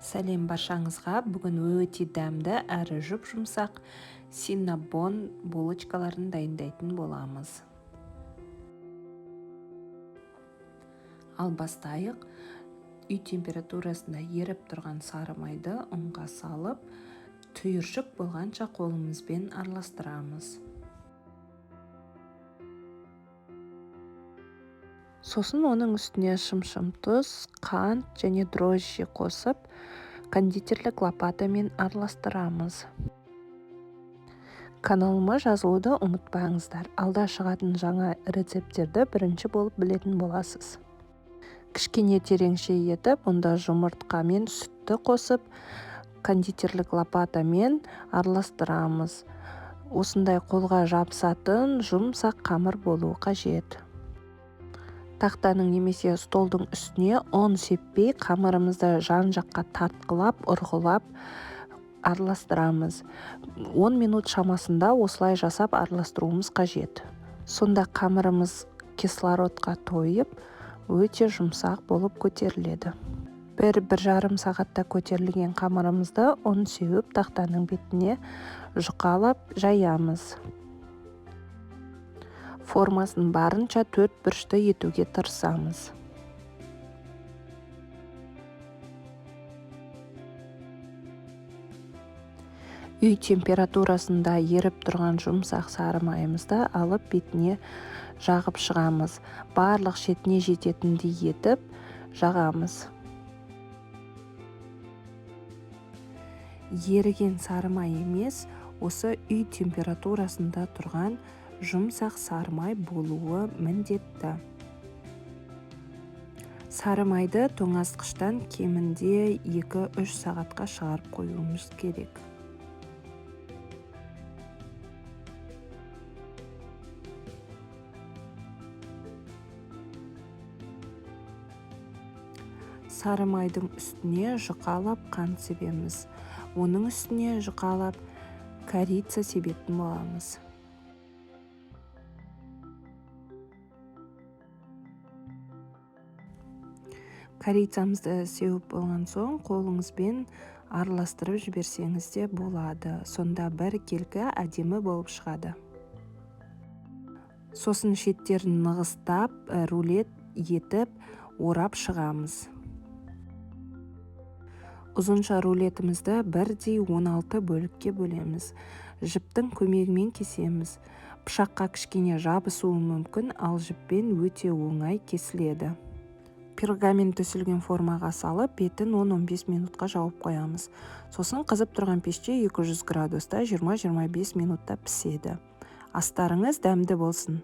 Сәлем баршаңызға. Бүгін өте дәмді әрі жұмсақ синнабон булочкаларын дайындайтын боламыз. Ал бастайық. Үй температурасында еріп тұрған сары майды ұнға салып, түйіршік болғанша қолымызбен араластырамыз. Сосын оның үстіне шым-шым тұз, қант және дрожжи қосып, кондитерлік лопатамен араластырамыз. Каналыма жазылуды ұмытпаңыздар. Алда шығатын жаңа рецепттерді бірінші болып білетін боласыз. Кішкене тереңше етіп, онда жұмыртқа мен сүтті қосып, кондитерлік лопатамен араластырамыз. Осындай қолға жабысатын жұмсақ қамыр болуы қажет. Тақтаның немесе столдың үстіне ұн сеппей, қамырымызды жан-жаққа тартқылап, ұрғылап араластырамыз. 10 минут шамасында осылай жасап араластыруымыз қажет. Сонда қамырымыз кислородқа тойып, өте жұмсақ болып көтеріледі. Бір жарым сағатта көтерілген қамырымызды ұн сеуіп тақтаның бетіне жұқалап жаямыз. Формасын барынша 4 бұрышты етуге тырысамыз. Үй температурасында еріп тұрған жұмсақ сары майымызды алып бетіне жағып шығамыз. Барлық шетіне жететіндей етіп жағамыз. Еріген сары май емес, осы үй температурасында тұрған жұмсақ сары май болуы міндетті. Сары майды тоңазытқыштан кемінде 2-3 сағатқа шығарып қоюымыз керек. Сары майдың үстіне жұқалап қант себеміз. Оның үстіне жұқалап корица себетін боламыз. Корицамызды сеуіп болған соң қолыңызбен араластырып жіберсеңіз де болады. Сонда бір келкі әдемі болып шығады. Сосын шеттерін нығыстап, рулет етіп, орап шығамыз. Ұзынша рулетімізді бірдей 16 бөлікке бөлеміз. Жіптің көмегімен кесеміз. Пышаққа кішкене жабысуы мүмкін, ал жіппен өте оңай кесіледі. Пергамент төселген формаға салып, бетін 10-15 минутқа жауып қоямыз. Сосын қызып тұрған пеште 200 градуста 20-25 минутта піседі. Астарыңыз дәмді болсын.